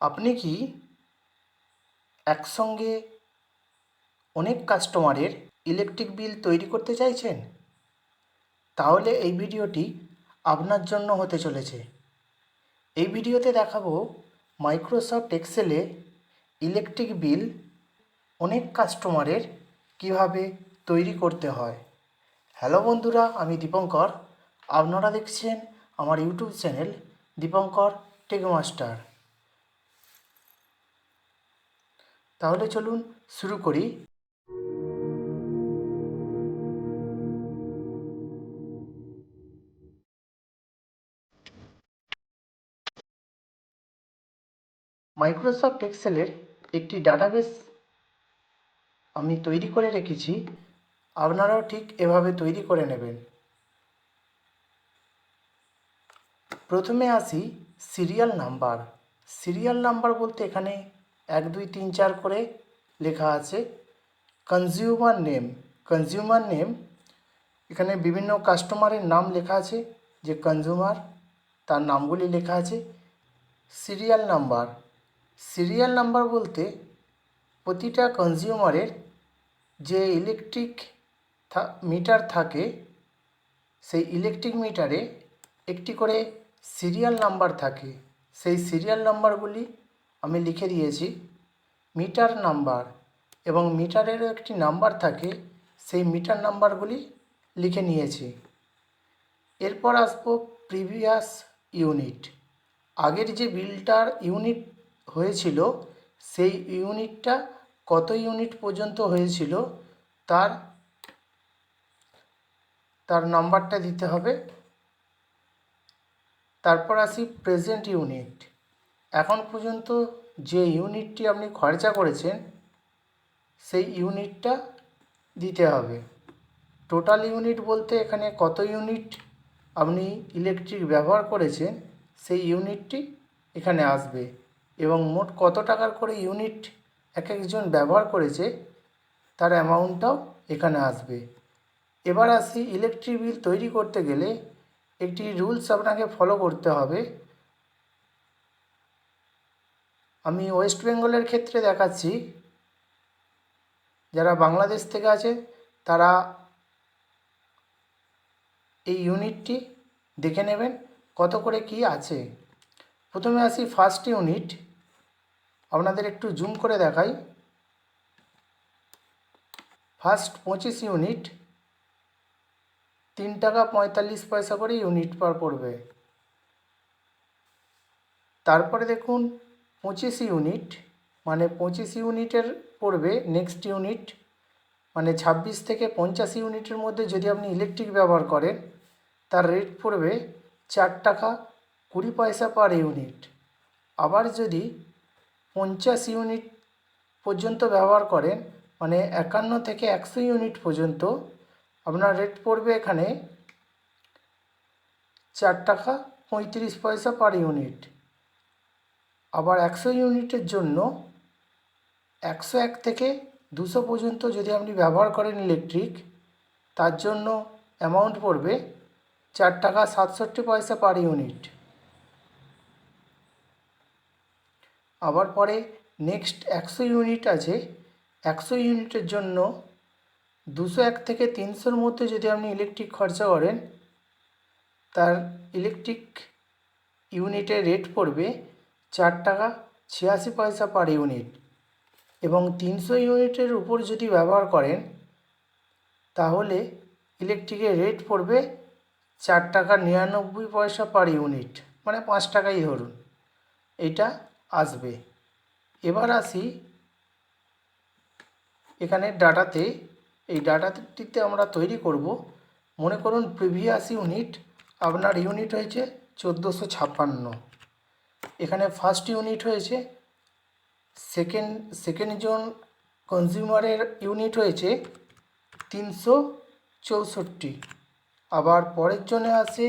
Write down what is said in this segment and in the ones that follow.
আপনি কি একসঙ্গে অনেক কাস্টমারের ইলেকট্রিক বিল তৈরি করতে চাইছেন? তাহলে এই ভিডিওটি আপনার জন্য হতে চলেছে। এই ভিডিওতে দেখাবো মাইক্রোসফট এক্সেলে ইলেকট্রিক বিল অনেক কাস্টমারের কিভাবে তৈরি করতে হয়। হ্যালো বন্ধুরা, আমি দীপঙ্কর। আপনারা দেখছেন আমার ইউটিউব চ্যানেল দীপঙ্কর টেকমাস্টার। তাহলে চলুন শুরু করি। মাইক্রোসফট এক্সেলের একটি ডাটাবেস আমি তৈরি করে রেখেছি। আপনারাও ঠিক এভাবে তৈরি করে নেবেন। প্রথমে আসি সিরিয়াল নাম্বার। সিরিয়াল নাম্বার বলতে এখানে 1 2 3 4 করে লেখা আছে। কনজিউমার নেম এখানে বিভিন্ন কাস্টমারের নাম লেখা আছে, যে কনজিউমার তার নামগুলি লেখা আছে। সিরিয়াল নাম্বার বলতে প্রতিটা কনজিউমারের যে ইলেকট্রিক মিটার থাকে, সেই ইলেকট্রিক মিটারে একটি করে সিরিয়াল নাম্বার থাকে। সেই সিরিয়াল নাম্বারগুলি আমি লিখে দিয়েছি। মিটার নাম্বার এবং মিটারেরও একটি নাম্বার থাকে, সেই মিটার নাম্বারগুলি লিখে নিয়েছি। এরপর আসবো প্রিভিয়াস ইউনিট। আগের যে বিলটার ইউনিট হয়েছিল, সেই ইউনিটটা কত ইউনিট পর্যন্ত হয়েছিল তার নাম্বারটা দিতে হবে। তারপর আসি প্রেজেন্ট ইউনিট। এখন পর্যন্ত যে ইউনিটটি আপনি খরচা করেছেন, সেই ইউনিটটা দিতে হবে। টোটাল ইউনিট বলতে এখানে কত ইউনিট আপনি ইলেকট্রিক ব্যবহার করেছেন, সেই ইউনিটটি এখানে আসবে এবং মোট কত টাকার করে ইউনিট এক একজন ব্যবহার করেছে তার অ্যামাউন্টটাও এখানে আসবে। এবার আসি, ইলেকট্রিক বিল তৈরি করতে গেলে একটি রুলস আপনাকে ফলো করতে হবে। আমি ওয়েস্ট বেঙ্গলের ক্ষেত্রে দেখাচ্ছি। যারা বাংলাদেশ থেকে আছে তারা এই ইউনিটটি দেখে নেবেন কত করে কি আছে। প্রথমে আসি ফার্স্ট ইউনিট। আপনাদের একটু জুম করে দেখাই। ফার্স্ট 25 ইউনিট 3 টাকা 45 পয়সা করে ইউনিট পার পড়বে। তারপরে দেখুন 25 ইউনিট, মানে 25 ইউনিটের পড়বে নেক্সট ইউনিট, মানে 26 থেকে 50 ইউনিটের মধ্যে যদি আপনি ইলেকট্রিক ব্যবহার করেন, তার রেট পড়বে 4 টাকা 20 পয়সা পার ইউনিট। আবার যদি 50 ইউনিট পর্যন্ত ব্যবহার করেন, মানে 51 থেকে 100 ইউনিট পর্যন্ত, আপনার রেট পড়বে এখানে 4 টাকা 35 পয়সা পার ইউনিট। আবার 100 ইউনিটের জন্য 101 থেকে 200 পর্যন্ত যদি আপনি ব্যবহার করেন ইলেকট্রিক, তার জন্য অ্যামাউন্ট পড়বে 4 টাকা 67 পয়সা পার ইউনিট। আবার পরে নেক্সট 100 ইউনিট আছে। 100 ইউনিটের জন্য 201 থেকে 300-র মধ্যে যদি আপনি ইলেকট্রিক খরচা করেন, তার ইলেকট্রিক ইউনিটের রেট পড়বে 4 টাকা 86 পয়সা পার ইউনিট। এবং 300 ইউনিটের উপর যদি ব্যবহার করেন, তাহলে ইলেকট্রিকের রেট পড়বে 4 টাকা 99 পয়সা পার ইউনিট, মানে 5 টাকাই ধরুন, এটা আসবে। এবার আসি এখানে ডাটাতে। এই ডাটাটিতে আমরা তৈরি করব, মনে করুন প্রিভিয়াস ইউনিট, আপনার ইউনিট হয়েছে 1456। এখানে ফার্স্ট ইউনিট হয়েছে, সেকেন্ড জন কনজিউমারের ইউনিট হয়েছে 364। আবার পরের জন্য আসে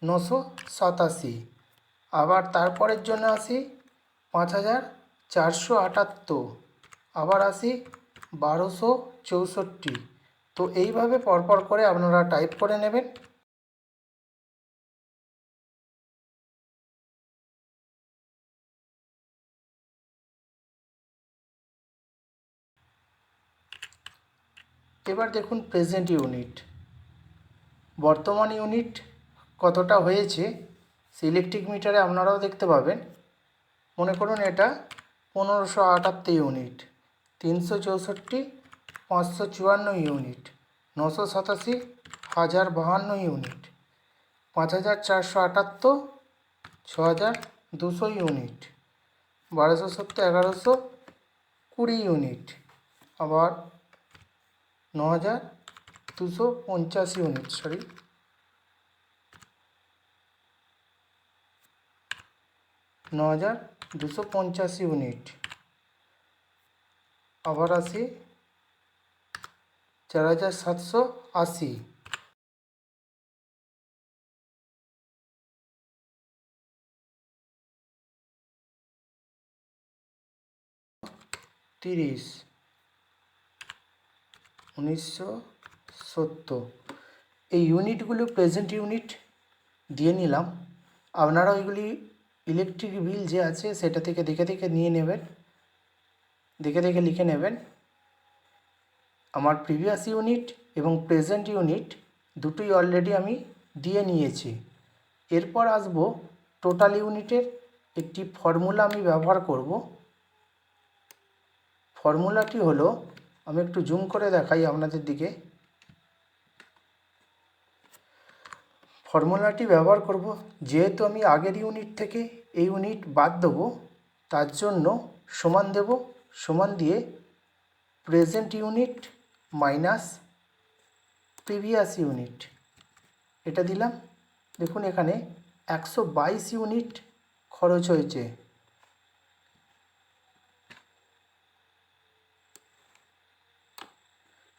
987। আবার তারপরের জন্য আসি 5478। আবার আসি 1264। তো এইভাবে পরপর করে আপনারা টাইপ করে নেবেন। এবার দেখুন প্রেজেন্ট ইউনিট, বর্তমান ইউনিট কতটা হয়েছে সে ইলেকট্রিক মিটারে আপনারাও দেখতে পাবেন। মনে করুন এটা 1578 unit, 364, 554 unit, 987, 1052 unit, 5478, 6200 unit, 1270, 1120 unit, আবার 9250 ইউনিট, 9250 ইউনিট, আবার আসি 4780, 30, 1970। এই ইউনিটগুলো প্রেজেন্ট ইউনিট দিয়ে নিলাম। আপনারা ওইগুলি ইলেকট্রিক বিল যে আছে সেটা থেকে দেখে দেখে নিয়ে নেবেন, দেখে দেখে লিখে নেবেন। আমার প্রিভিয়াস ইউনিট এবং প্রেজেন্ট ইউনিট দুটোই অলরেডি আমি দিয়ে নিয়েছি। এরপর আসব টোটাল ইউনিটের একটি ফর্মুলা আমি ব্যবহার করব। ফর্মুলাটি হলো, আমি একটু জুম করে দেখাই আপনাদের দিকে। ফর্মুলাটি ব্যবহার করব, যেহেতু আমি আগের ইউনিট থেকে এই ইউনিট বাদ দেবো, তার জন্য সমান দেব, সমান দিয়ে present unit minus previous unit এটা দিলাম। দেখুন এখানে 122 ইউনিট খরচ হয়েছে।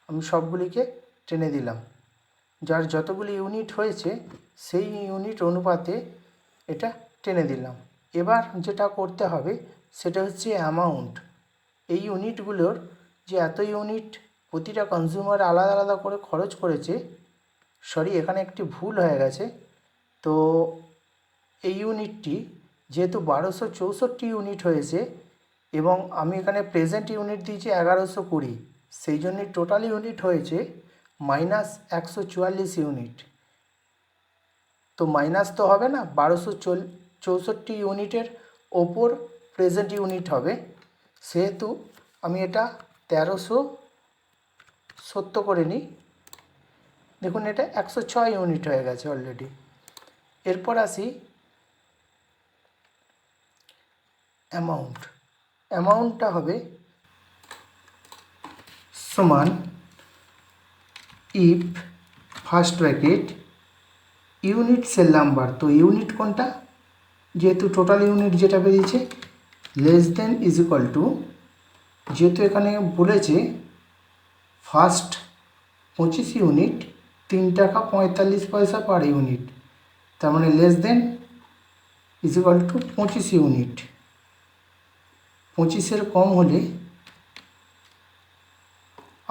আমি সবগুলিকে টেনে দিলাম, যার যতগুলি ইউনিট হয়েছে সেই ইউনিট অনুপাতে এটা টেনে দিলাম। এবার যেটা করতে হবে সেটা হচ্ছে অ্যামাউন্ট। এই ইউনিটগুলোর যে এত ইউনিট প্রতিটা কনজিউমার আলাদা আলাদা করে খরচ করেছে, এখানে একটি ভুল হয়ে গেছে। তো এই ইউনিটটি যেহেতু 1264 ইউনিট হয়েছে এবং আমি এখানে প্রেজেন্ট ইউনিট দিয়েছি 1120, সেই জন্যই টোটাল ইউনিট হয়েছে -144 ইউনিট। তো মাইনাস তো হবে না, 1264 ইউনিটের ওপর প্রেজেন্ট ইউনিট হবে, সেহেতু আমি এটা 1370 করে নিই। দেখুন এটা 106 ইউনিট হয়ে গেছে অলরেডি। এরপর আসি অ্যামাউন্ট। অ্যামাউন্টটা হবে সমান if first bracket unit cell number, তো ইউনিট কোনটা, যেহেতু টোটাল ইউনিট যেটা বেরিয়েছে, less then is equal two, যেহেতু এখানে বলেছে ফার্স্ট 25 ইউনিট 3 টাকা 45 পয়সা পার ইউনিট, তার মানে less then is equal to 25 unit. 25-এর কম হলে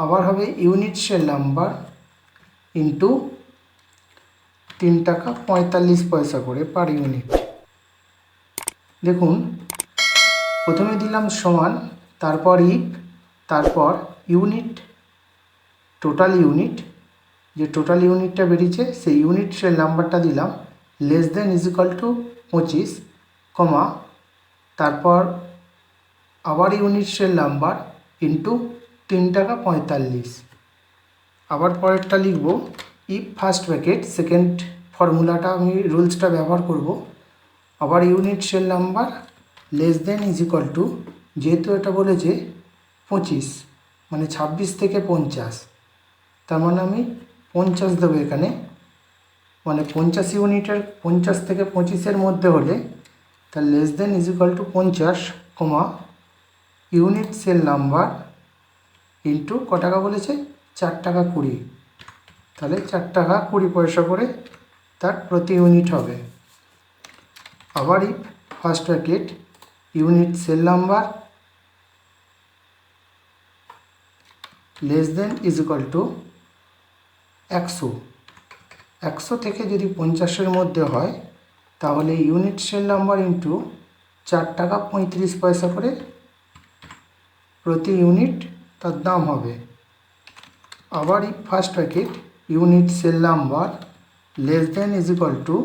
আবার হবে ইউনিট সেল নাম্বার ইন্টু 3 টাকা 45 পয়সা করে পার ইউনিট। দেখুন প্রথমে দিলাম সমান, তারপর ইফ, তারপর ইউনিট, টোটাল ইউনিট, যে টোটাল ইউনিটটা বেরিয়েছে সেই ইউনিট সেল নাম্বারটা দিলাম, less then is equal to 25, কমা, তারপর আবার ইউনিট সেল নাম্বার ইন্টু 3 টাকা 45। আবার পরেরটা লিখব ইফ ফার্স্ট ব্র্যাকেট, সেকেন্ড ফর্মুলাটা আমি রুলসটা ব্যবহার করব, আবার unit cell number less then is equal two, যেহেতু এটা বলেছে 25 মানে 26 থেকে 50, তার মানে আমি 50 দেবো এখানে, মানে 50 ইউনিটের 50 থেকে 25-এর মধ্যে হলে তার less then is equal two 50, comma, unit cell number into ক টাকা বলেছে 4 টাকা 20, তাহলে 4 টাকা 20 পয়সা করে তার প্রতি ইউনিট হবে। আবার if first bracket unit cell number less then is equal two 100, 100 থেকে যদি 50-এর মধ্যে হয় তাহলে ইউনিট সেল নাম্বার ইন্টু 4 টাকা 35 পয়সা করে প্রতি ইউনিট তার দাম হবে। আবার if first packet unit cell number less then is equal two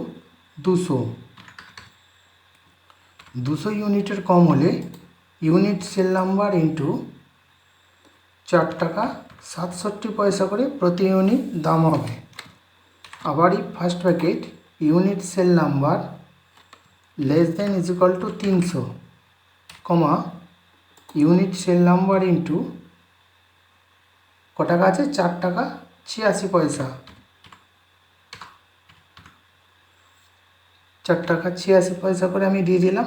200 ইউনিটের কম হলে ইউনিট সেল নাম্বার ইন্টু 4 টাকা 67 পয়সা করে প্রতি ইউনিট দাম হবে। আবার if first packet unit cell number less then is equal two 300 comma unit cell number into ক টাকা আছে 4 টাকা 86 পয়সা, 4 টাকা 86 পয়সা করে আমি দিয়ে দিলাম।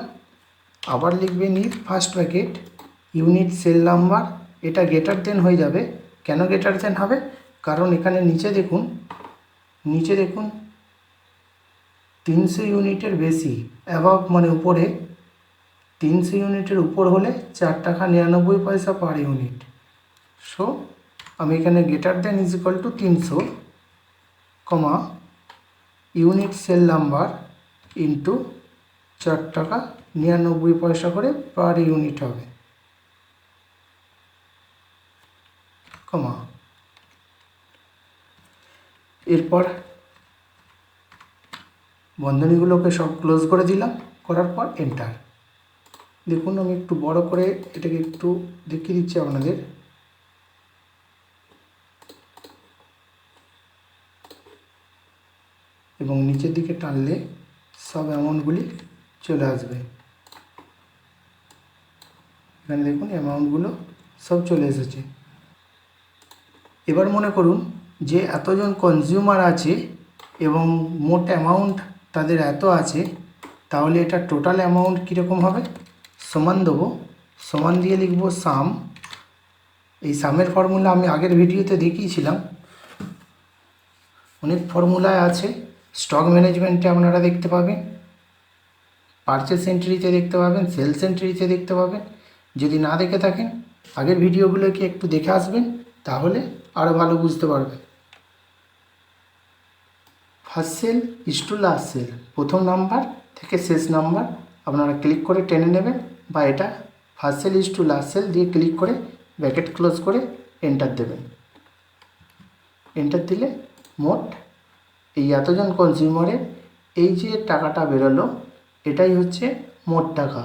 আবার লিখবেন if first packet unit cell number, এটা গ্রেটার দেন হয়ে যাবে। কেন গ্রেটার দেন হবে? কারণ এখানে নিচে দেখুন 300 ইউনিটের বেশি অ্যাভাব মানে উপরে 300 ইউনিটের উপর হলে 4 টাকা 99 পয়সা পার ইউনিট। সো আমি এখানে greater than is equal two 300 comma unit cell number into 4 টাকা 99 পয়সা করে পার ইউনিট হবে, কমা এরপর বন্ধনীগুলোকে সব ক্লোজ করে দিলাম, করার পর এন্টার। দেখুন আমি একটু বড় করে এটাকে একটু দেখিয়ে দিচ্ছি আপনাদের। এবং নিচের দিকে টানলে সব অ্যামাউন্টগুলি চলে আসবে। এখানে দেখুন অ্যামাউন্টগুলো সব চলে এসেছে। এবার মনে করুন যে এতজন কনজিউমার আছে এবং মোট অ্যামাউন্ট তাদের এত আছে, তাহলে এটা টোটাল অ্যামাউন্ট কীরকম হবে? সমান দেবো, সমান দিয়ে লিখব সাম। এই সামের ফর্মুলা আমি আগের ভিডিওতে দেখিয়েছিলাম, অনেক ফর্মুলায় আছে। স্টক ম্যানেজমেন্টে আপনারা দেখতে পাবেন, পারচেস এন্ট্রিতে দেখতে পাবেন, সেলস এন্ট্রিতে দেখতে পাবেন। যদি না দেখে থাকেন আগের ভিডিওগুলোকে একটু দেখে আসবেন, তাহলে আরও ভালো বুঝতে পারবেন। First cell is to last cell, প্রথম নাম্বার থেকে শেষ নাম্বার আপনারা ক্লিক করে টেনে নেবেন, বা এটা first cell is to last cell দিয়ে ক্লিক করে ব্র্যাকেট ক্লোজ করে এন্টার দেবেন। এন্টার দিলে মোট এই এতজন কনজিউমারের এই যে টাকাটা বেরোলো, এটাই হচ্ছে মোট টাকা।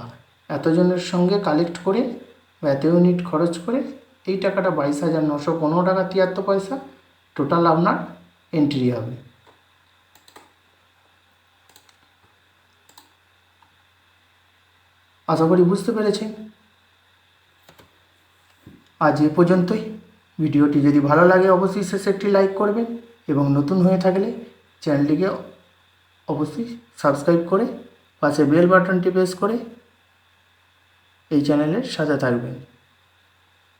এতজনের সঙ্গে কালেক্ট করে এত ইউনিট খরচ করে এই টাকাটা 22,915 টাকা 73 পয়সা টোটাল আপনার এন্ট্রি হবে। আশা করি বুঝতে পেরেছেন। আজ এ পর্যন্তই। ভিডিওটি যদি ভালো লাগে অবশ্যই শেষে একটি লাইক করবেন, এবং নতুন হয়ে থাকলে চ্যানেলটিকে অবশ্যই সাবস্ক্রাইব করে পাশে বেল বাটনটি প্রেস করে এই চ্যানেলের সাথে থাকবেন।